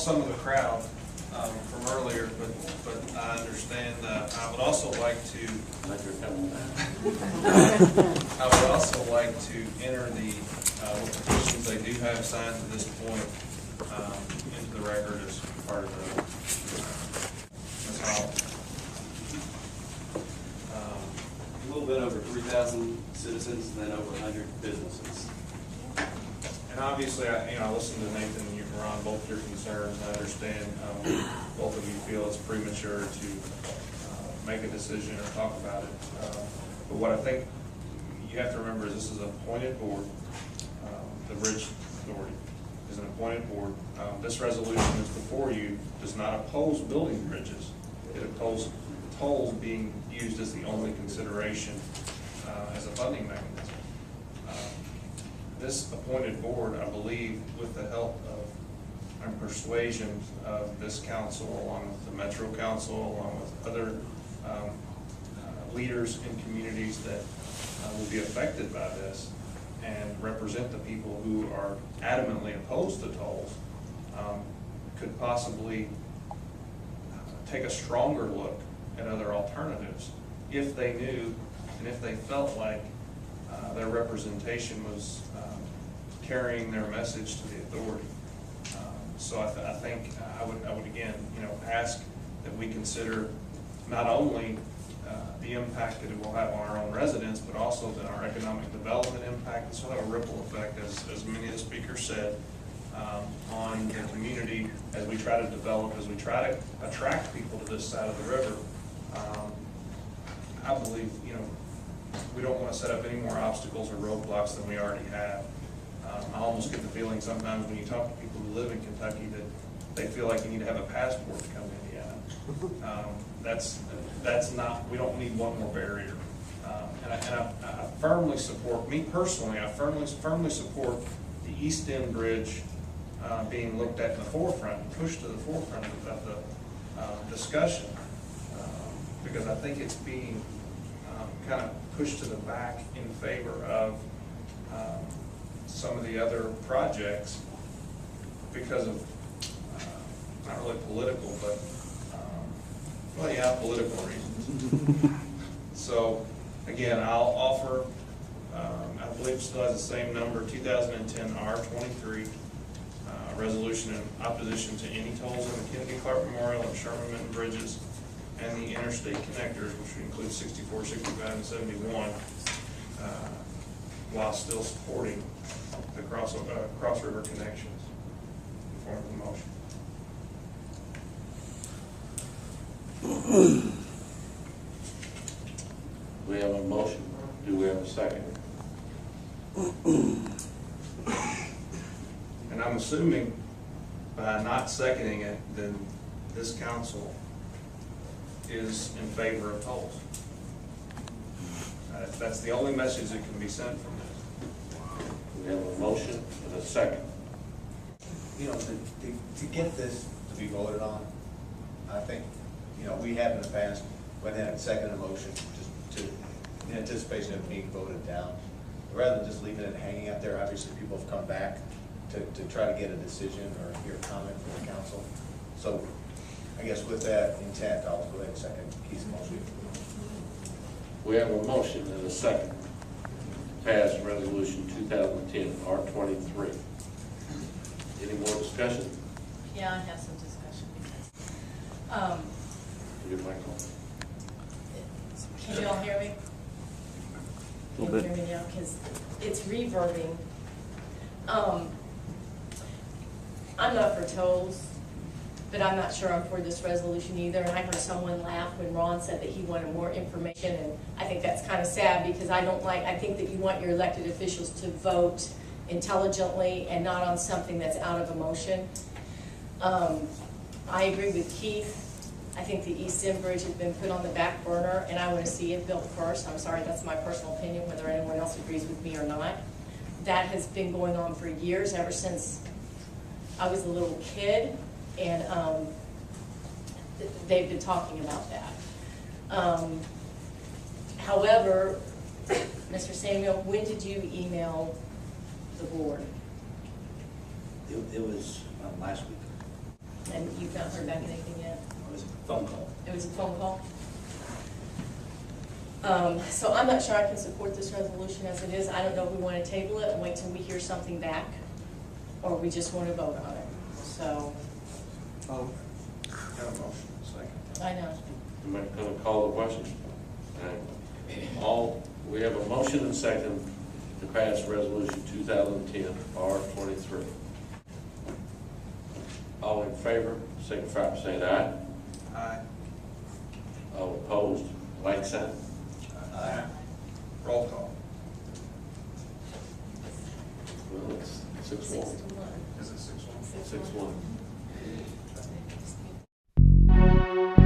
lost some of the crowd from earlier, but I understand. I would also like to. I would also like to enter the what petitions they do have signed to this point into the record as part of the Ms. Hall. A little bit over 3,000 citizens and then over 100 businesses. And obviously, I listened to Nathan and you, Ron, both your concerns. I understand both of you feel it's premature to make a decision or talk about it. But what I think you have to remember is this is an appointed board. The Bridge Authority is an appointed board. This resolution that's before you does not oppose building bridges. It opposes tolls being used as the only consideration as a funding mechanism. This appointed board, I believe, with the help of and persuasion of this council, along with the Metro Council, along with other leaders in communities that will be affected by this and represent the people who are adamantly opposed to tolls, could possibly take a stronger look at other alternatives if they knew and if they felt like their representation was carrying their message to the authority. So I think I would again, ask that we consider not only the impact that it will have on our own residents, but also that our economic development impact. This will have a ripple effect, as many of the speakers said, on the community as we try to develop, as we try to attract people to this side of the river. I believe, we don't want to set up any more obstacles or roadblocks than we already have. I almost get the feeling sometimes when you talk to people who live in Kentucky that they feel like you need to have a passport to come to Indiana. That's not, we don't need one more barrier. And I firmly support, me personally, I firmly support the East End Bridge being looked at in the forefront and pushed to the forefront of the discussion, because I think it's being kind of pushed to the back in favor of some of the other projects because of not really political, but political reasons. So again, I'll offer, I believe it still has the same number, 2010 R23, resolution in opposition to any tolls on the Kennedy Clark Memorial and Sherman Minton bridges and the interstate connectors, which would include 64, 65, and 71, while still supporting the cross river connections in form of the motion. We have a motion. Do we have a second? And I'm assuming by not seconding it, then this council is in favor of tolls. That's the only message that can be sent from this. We have a motion and a second. To get this to be voted on, I think, we have in the past went ahead and seconded a motion just to, in anticipation of being voted down. Rather than just leaving it hanging out there, obviously people have come back to try to get a decision or hear a comment from the council. So I guess with that intent, I'll go ahead and second Keith's motion. We have a motion and a second. Pass resolution 2010 R23. Any more discussion? Yeah, I have some discussion because, Your mic on. can you all hear me? Can you hear me now? Because it's reverbing. I'm not for tolls, but I'm not sure I'm for this resolution either. And I heard someone laugh when Ron said that he wanted more information, and I think that's kind of sad because I think that you want your elected officials to vote intelligently and not on something that's out of emotion. I agree with Keith. I think the East End Bridge has been put on the back burner, and I want to see it built first. I'm sorry, that's my personal opinion, whether anyone else agrees with me or not. That has been going on for years, ever since I was a little kid, and they've been talking about that. However, Mr. Samuel, when did you email the board? It was last week. And you've not heard back anything yet? It was a phone call. It was a phone call? So I'm not sure I can support this resolution as it is. I don't know if we want to table it and wait till we hear something back, or we just want to vote on it. So, Got a motion, second. I know. I'm not gonna call the question. We have a motion and second to pass resolution 2010 R23. All in favor, signify by saying aye. Aye. All opposed, like sign. Aye. Roll call. Well, it's 6-1. 6 to 1. Is it 6-1? 6-1. 6-1.